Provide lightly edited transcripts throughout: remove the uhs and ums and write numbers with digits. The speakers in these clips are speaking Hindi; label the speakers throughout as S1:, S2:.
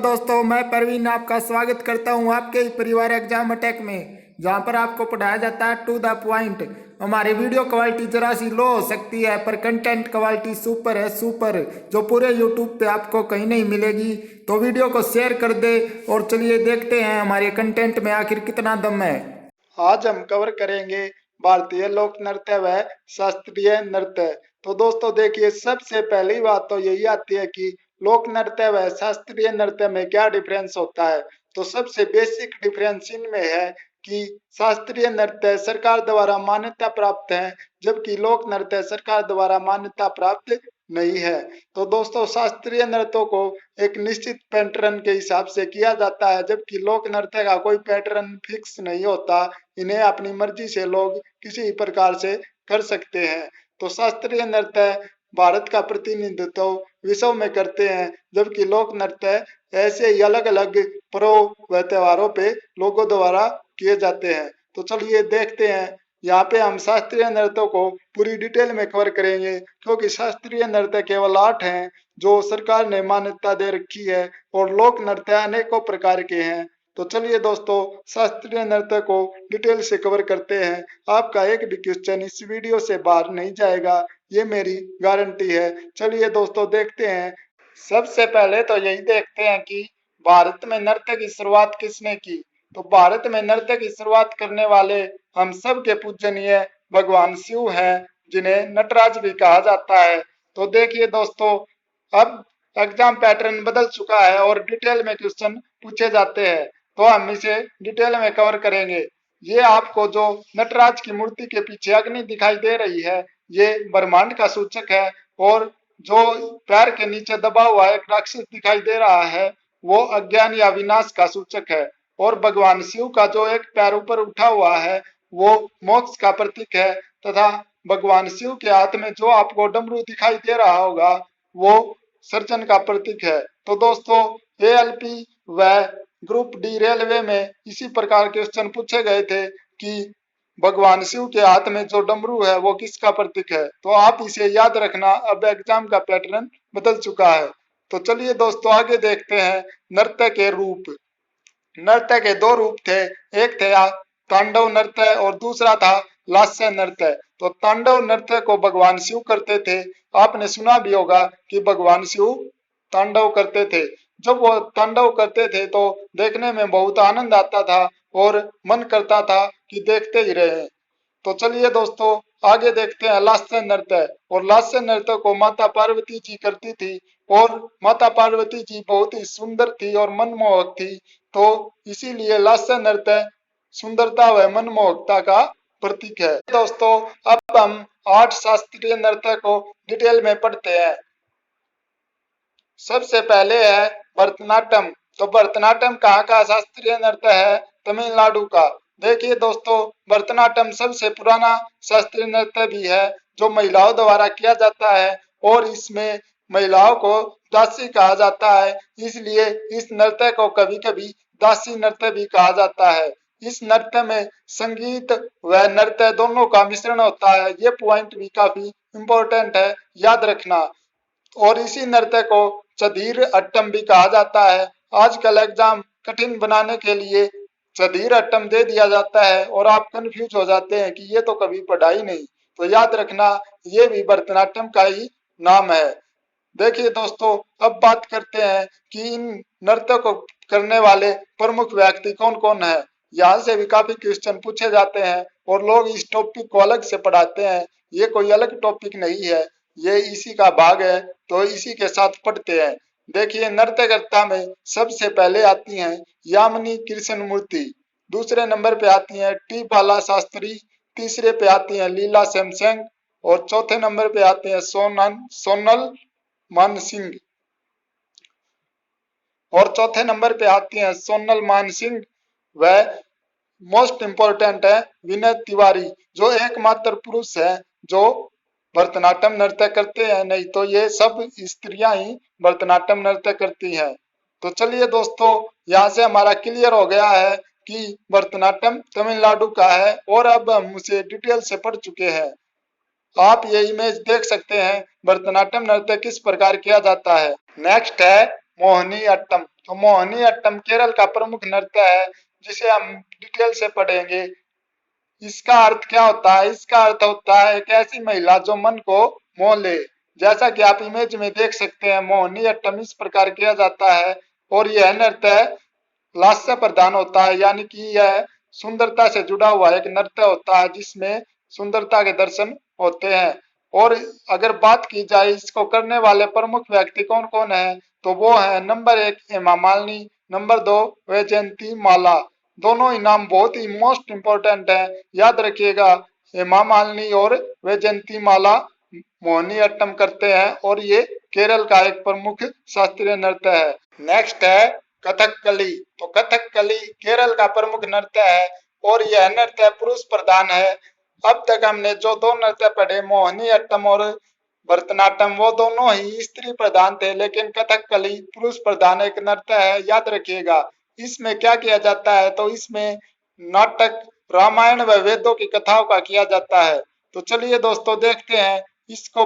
S1: दोस्तों, मैं परवीन आपका स्वागत करता हूं आपके ही परिवार एग्जाम अटैक में, जहां पर आपको पढ़ाया जाता है टू द पॉइंट। हमारी वीडियो क्वालिटी जरा सी लो हो सकती है, पर कंटेंट क्वालिटी सुपर है, सुपर, जो पूरे यूट्यूब पे आपको कहीं नहीं मिलेगी। तो वीडियो को शेयर कर दे और चलिए देखते हैं हमारे कंटेंट में आखिर कितना दम है। आज हम कवर करेंगे भारतीय लोक नृत्य व शास्त्रीय नृत्य। तो दोस्तों देखिए, सबसे पहली बात तो यही आती है कि लोक नृत्य व शास्त्रीय नृत्य में क्या डिफरेंस होता है। तो सबसे बेसिक डिफरेंस इनमें है कि शास्त्रीय नृत्य सरकार द्वारा मान्यता प्राप्त है, जबकि लोक नृत्य सरकार द्वारा मान्यता प्राप्त नहीं है। तो दोस्तों, शास्त्रीय नृत्यों को एक निश्चित पैटर्न के हिसाब से किया जाता है, जबकि लोक नृत्य का कोई पैटर्न फिक्स नहीं होता। इन्हें अपनी मर्जी से लोग किसी प्रकार से कर सकते हैं। तो शास्त्रीय नृत्य भारत का प्रतिनिधित्व विश्व में करते हैं, जबकि लोक नृत्य ऐसे ही अलग अलग पर्व व त्योहारों पे लोगों द्वारा किए जाते हैं। तो चलिए देखते हैं। यहाँ पे हम शास्त्रीय नृत्यों को पूरी डिटेल में कवर करेंगे, क्योंकि शास्त्रीय नृत्य केवल 8 हैं जो सरकार ने मान्यता दे रखी है, और लोक नृत्य अनेकों प्रकार के हैं। तो चलिए दोस्तों, शास्त्रीय नृत्य को डिटेल से कवर करते हैं। आपका एक भी क्वेश्चन इस वीडियो से बाहर नहीं जाएगा, ये मेरी गारंटी है। चलिए दोस्तों देखते हैं। सबसे पहले तो यही देखते हैं कि भारत में नृत्य की शुरुआत किसने की। तो भारत में नृत्य की शुरुआत करने वाले हम सब के पूजनीय भगवान शिव हैं, जिन्हें नटराज भी कहा जाता है। तो देखिए दोस्तों, अब एग्जाम पैटर्न बदल चुका है और डिटेल में क्वेश्चन पूछे जाते हैं, तो हम इसे डिटेल में कवर करेंगे। ये आपको जो नटराज की मूर्ति के पीछे अग्नि दिखाई दे रही है, ये ब्रह्मांड का सूचक है, और जो पैर के नीचे दबा हुआ एक राक्षस दिखाई दे रहा है, वो अज्ञान या विनाश का सूचक है। और भगवान शिव का जो एक पैर ऊपर उठा हुआ है, वो मोक्ष का प्रतीक है। तथा भगवान शिव के हाथ में जो आपको डमरू दिखाई दे रहा होगा, वो सर्जन का प्रतीक है। तो दोस्तों, एएलपी व ग्रुप डी रेलवे में इसी प्रकार के क्वेश्चन पूछे गए थे कि भगवान शिव के हाथ में जो डमरू है वो किसका प्रतीक है। तो आप इसे याद रखना, अब एग्जाम का पैटर्न बदल चुका है। तो चलिए दोस्तों आगे देखते हैं। नृत्य के रूप। नृत्य के दो रूप थे, एक थे तांडव नृत्य और दूसरा था लास्य नृत्य। तो तांडव नृत्य को भगवान शिव करते थे। आपने सुना भी होगा कि भगवान शिव तांडव करते थे। जब वो तांडव करते थे तो देखने में बहुत आनंद आता था और मन करता था कि देखते ही रहे। तो चलिए दोस्तों आगे देखते हैं लास्य नृत्य। और लास्य नृत्य को माता पार्वती जी करती थी, और माता पार्वती जी बहुत ही सुंदर थी और मनमोहक थी। तो इसीलिए लास्य नृत्य सुंदरता व मनमोहकता का प्रतीक है। दोस्तों, अब हम 8 शास्त्रीय नृत्य को डिटेल में पढ़ते हैं। सबसे पहले है भरतनाट्यम। तो भरतनाट्यम कहाँ का शास्त्रीय नृत्य है? तमिलनाडु का। देखिए दोस्तों, भरतनाट्यम सबसे पुराना शास्त्रीय नृत्य भी है, जो महिलाओं द्वारा किया जाता है, और इसमें महिलाओं को दासी कहा जाता है। इसलिए इस नृत्य को कभी कभी दासी नृत्य भी कहा जाता है। इस नृत्य में संगीत व नृत्य दोनों का मिश्रण होता है। ये पॉइंट भी काफी इंपॉर्टेंट है, याद रखना। और इसी नृत्य को चदीर अट्टम भी कहा जाता है। आजकल एग्जाम कठिन बनाने के लिए चदीर अट्टम दे दिया जाता है, और आप कंफ्यूज हो जाते हैं कि ये तो कभी पढ़ा ही नहीं। तो याद रखना, ये भी भरतनाट्यम का ही नाम है। देखिए दोस्तों, अब बात करते हैं कि इन नृत्य को करने वाले प्रमुख व्यक्ति कौन कौन है। यहाँ से भी काफी क्वेश्चन पूछे जाते हैं, और लोग इस टॉपिक को अलग से पढ़ाते हैं। ये कोई अलग टॉपिक नहीं है, ये इसी का भाग है, तो इसी के साथ पढ़ते हैं। देखिए, नृत्यकर्ता में सबसे पहले आती हैं यामिनी कृष्ण मूर्ति, दूसरे नंबर पे आती हैं टी बाला शास्त्री, तीसरे पे आती हैं लीला सैमसंग, और चौथे नंबर पे आते हैं सोनल मान सिंह, और चौथे नंबर पे आती हैं सोनल मान सिंह। व मोस्ट इम्पोर्टेंट है विनय तिवारी, जो एकमात्र पुरुष है जो भरतनाट्यम नृत्य करते हैं, नहीं तो ये सब स्त्रियां ही भरतनाट्यम नृत्य करती हैं। तो चलिए दोस्तों, यहाँ से हमारा क्लियर हो गया है कि भरतनाट्यम तमिलनाडु का है, और अब हम उसे डिटेल से पढ़ चुके हैं। आप ये इमेज देख सकते हैं भरतनाट्यम नृत्य किस प्रकार किया जाता है। नेक्स्ट है मोहिनी अट्टम। तो मोहिनी अट्टम केरल का प्रमुख नृत्य है जिसे हम डिटेल से पढ़ेंगे। इसका अर्थ क्या होता है? इसका अर्थ होता है एक ऐसी महिला जो मन को मोह ले। जैसा कि आप इमेज में देख सकते हैं, मोहिनी अट्टम इस प्रकार किया जाता है और यह नृत्य लास्य प्रधान होता है, यानी कि यह सुंदरता से जुड़ा हुआ एक नृत्य होता है जिसमें सुंदरता के दर्शन होते हैं। और अगर बात की जाए इसको करने वाले प्रमुख व्यक्ति कौन कौन है, तो वो है नंबर 1 हेमा मालिनी, नंबर 2 वैजयंती माला। दोनों ही नाम बहुत ही मोस्ट इम्पोर्टेंट है, याद रखिएगा। हेमा मालिनी और वैजयंती माला मोहिनी अट्टम करते हैं और ये केरल का एक प्रमुख शास्त्रीय नृत्य है। नेक्स्ट है कथकली। तो कथकली केरल का प्रमुख नृत्य है और यह नृत्य पुरुष प्रधान है। अब तक हमने जो दो नृत्य पढ़े, मोहिनी अट्टम और भरतनाट्यम, वो दोनों ही स्त्री प्रधान थे, लेकिन कथकली पुरुष प्रधान एक नृत्य है, याद रखिएगा। इसमें क्या किया जाता है, तो इसमें नाटक, रामायण व वेदों की कथाओं का किया जाता है। तो चलिए दोस्तों देखते हैं। इसको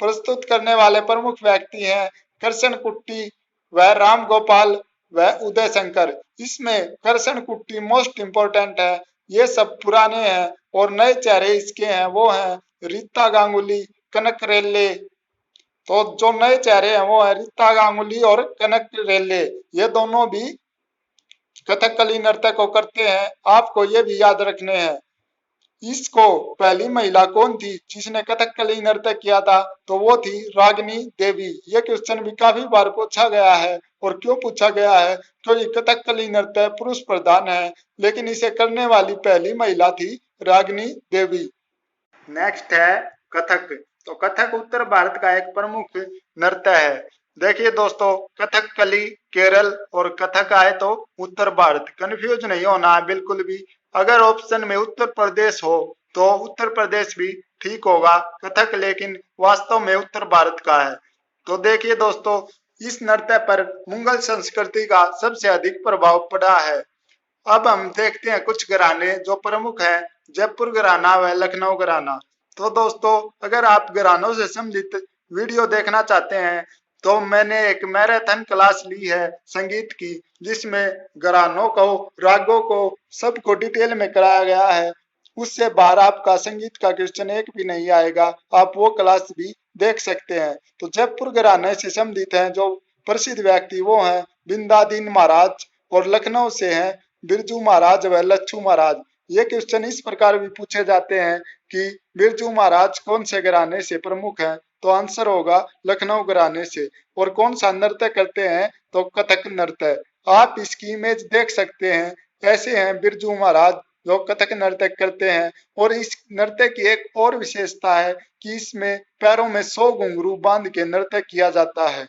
S1: प्रस्तुत करने वाले प्रमुख व्यक्ति हैं कृष्ण कुट्टी व राम गोपाल व उदय शंकर। इसमें कृष्ण कुट्टी मोस्ट इम्पोर्टेंट है, ये सब पुराने हैं और नए चेहरे इसके हैं वो हैं रीता गांगुली, कनक रेल्ले। तो जो नए चेहरे हैं वो है रीता गांगुली और कनक रेल्ले, ये दोनों भी कथकली नृत्य को करते हैं। आपको ये भी याद रखने हैं। इसको पहली महिला कौन थी जिसने कथकली नृत्य किया था, तो वो थी रागिनी देवी। ये क्वेश्चन भी काफी बार पूछा गया है। और क्यों पूछा गया है? क्योंकि कथकली नृत्य पुरुष प्रधान है, लेकिन इसे करने वाली पहली महिला थी रागिनी देवी। नेक्स्ट है कथक। तो कथक उत्तर भारत का एक प्रमुख नृत्य है। देखिए दोस्तों, कथकली केरल और कथक आए तो उत्तर भारत, कंफ्यूज नहीं होना है बिल्कुल भी। अगर ऑप्शन में उत्तर प्रदेश हो तो उत्तर प्रदेश भी ठीक होगा कथक, लेकिन वास्तव में उत्तर भारत का है। तो देखिए दोस्तों, इस नृत्य पर मुगल संस्कृति का सबसे अधिक प्रभाव पड़ा है। अब हम देखते हैं कुछ घराने जो प्रमुख हैं, जयपुर घराना व लखनऊ घराना। तो दोस्तों, अगर आप घरानों से संबंधित वीडियो देखना चाहते हैं तो मैंने एक मैराथन क्लास ली है संगीत की, जिसमें घरानों को, रागों को, सबको डिटेल में कराया गया है। उससे बाहर आपका संगीत का क्वेश्चन एक भी नहीं आएगा, आप वो क्लास भी देख सकते हैं। तो जयपुर घराने से संबंधित हैं जो प्रसिद्ध व्यक्ति वो हैं बिंदादीन महाराज, और लखनऊ से हैं बिरजू महाराज व लच्छू महाराज। ये क्वेश्चन इस प्रकार भी पूछे जाते हैं कि बिरजू महाराज कौन से घराने से प्रमुख हैं, तो आंसर होगा लखनऊ घराने से। और कौन सा नृत्य करते हैं, तो कथक नृत्य। आप इसकी इमेज देख सकते हैं, ऐसे हैं बिरजू महाराज जो कथक नृत्य करते हैं। और इस नृत्य की एक और विशेषता है कि इसमें पैरों में 100 घुंघरू बांध के नृत्य किया जाता है।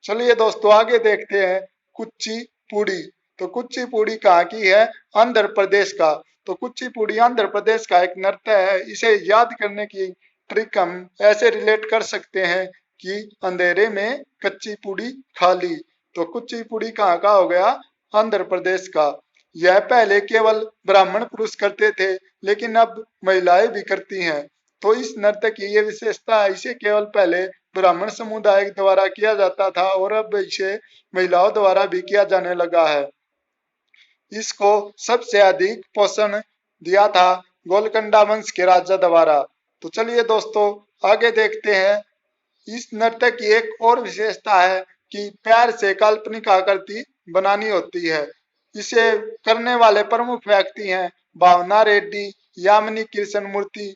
S1: चलिए दोस्तों आगे देखते हैं कुचिपुड़ी। तो कुचिपुड़ी कहाँ की है? आंध्र प्रदेश का। तो कुचिपुड़ी आंध्र प्रदेश का एक नृत्य है। इसे याद करने की ट्रिक हम ऐसे रिलेट कर सकते हैं कि अंधेरे में कच्ची पूड़ी खा ली। तो कुचिपुड़ी कहाँ का हो गया? आंध्र प्रदेश का। यह पहले केवल ब्राह्मण पुरुष करते थे, लेकिन अब महिलाएं भी करती हैं। तो इस नृत्य की ये विशेषता है, इसे केवल पहले ब्राह्मण समुदाय द्वारा किया जाता था और अब इसे महिलाओं द्वारा भी किया जाने लगा है। इसको सबसे अधिक पोषण दिया था गोलकंडा वंश के राजा द्वारा। तो चलिए दोस्तों आगे देखते हैं। इस नृत्य की एक और विशेषता है कि पैर से काल्पनिक आकृति बनानी होती है। इसे करने वाले प्रमुख व्यक्ति हैं भावना रेड्डी, यामिनी कृष्ण मूर्ति,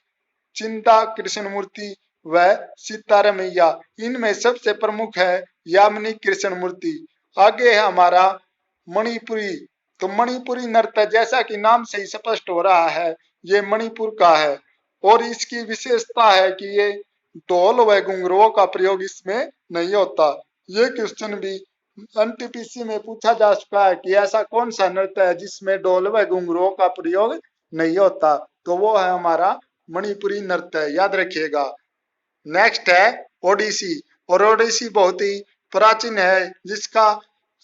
S1: चिंता कृष्ण मूर्ति व सीतारमैया। इनमें सबसे प्रमुख है यामिनी कृष्ण मूर्ति। आगे है हमारा मणिपुरी। तो मणिपुरी नृत्य, जैसा कि नाम से ही स्पष्ट हो रहा है, ये मणिपुर का है और इसकी विशेषता है कि ये ढोल व घुंघरुओं का प्रयोग इसमें नहीं होता। ये क्वेश्चन भी एनटीपीसी में पूछा जा चुका है कि ऐसा कौन सा नृत्य है जिसमें ढोल व घुंघरुओं का प्रयोग नहीं होता, तो वो है हमारा मणिपुरी नृत्य, याद रखिएगा। नेक्स्ट है ओडिसी। और ओडिसी बहुत ही प्राचीन है, जिसका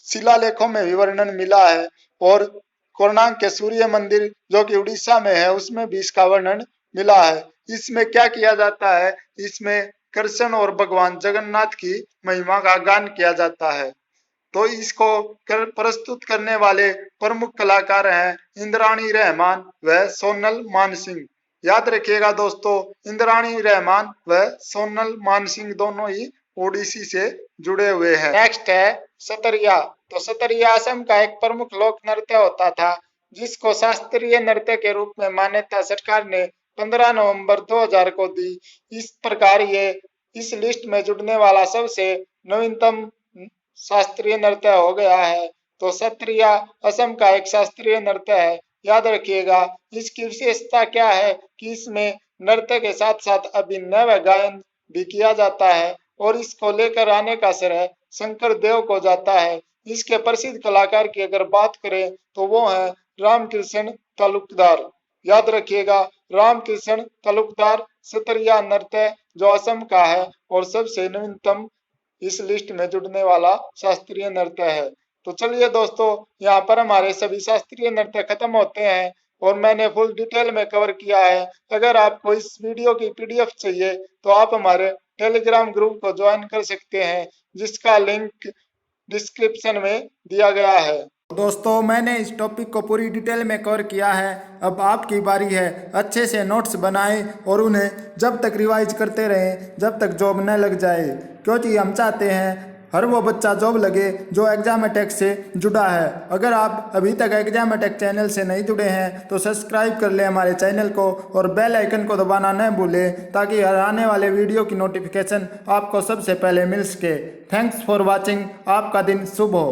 S1: शिलालेखों में भी वर्णन मिला है। और कोणार्क के सूर्य मंदिर जो कि उड़ीसा में है, उसमें भी इसका वर्णन मिला है। इसमें क्या किया जाता है? इसमें कृष्ण और भगवान जगन्नाथ की महिमा का गान किया जाता है। तो इसको प्रस्तुत करने वाले प्रमुख कलाकार हैं इंद्राणी रहमान व सोनल मानसिंह। याद रखिएगा दोस्तों, इंद्राणी रहमान व सोनल मानसिंह दोनों ही ओडिसी से जुड़े हुए हैं। नेक्स्ट है सतरिया। तो सतरिया असम का एक प्रमुख लोक नृत्य होता था, जिसको शास्त्रीय नृत्य के रूप में मान्यता सरकार ने 15 नवंबर 2000 को दी। इस प्रकार ये इस लिस्ट में जुड़ने वाला सबसे नवीनतम शास्त्रीय नृत्य हो गया है। तो सत्रिया असम का एक शास्त्रीय नृत्य है। याद रखिएगा, इसकी विशेषता क्या है कि इसमें नृत्य के साथ साथ अभिनय व गायन भी किया जाता है और इसको लेकर आने का श्रेय शंकर देव को जाता है। इसके प्रसिद्ध कलाकार की अगर बात करें तो वो है रामकृष्ण तालुकदार। याद रखिएगा, रामकृष्ण तालुकदार सतरिया नृत्य जो असम का है और सबसे नवीनतम इस लिस्ट में जुड़ने वाला शास्त्रीय नृत्य है। तो चलिए दोस्तों, यहाँ पर हमारे सभी शास्त्रीय नृत्य खत्म होते हैं और मैंने फुल डिटेल में कवर किया है। अगर आपको इस वीडियो की पीडीएफ चाहिए तो आप हमारे टेलीग्राम ग्रुप को ज्वाइन कर सकते हैं, जिसका लिंक डिस्क्रिप्शन में दिया गया है। दोस्तों, मैंने इस टॉपिक को पूरी डिटेल में कवर किया है। अब आपकी बारी है, अच्छे से नोट्स बनाएं और उन्हें जब तक रिवाइज करते रहें जब तक जॉब न लग जाए, क्योंकि हम चाहते हैं हर वो बच्चा जॉब लगे जो एग्जाम अटैक से जुड़ा है। अगर आप अभी तक एग्जाम अटैक चैनल से नहीं जुड़े हैं तो सब्सक्राइब कर लें हमारे चैनल को और बेल आइकन को दबाना न भूलें, ताकि हर आने वाले वीडियो की नोटिफिकेशन आपको सबसे पहले मिल सके। Thanks for watching. आपका दिन शुभ हो।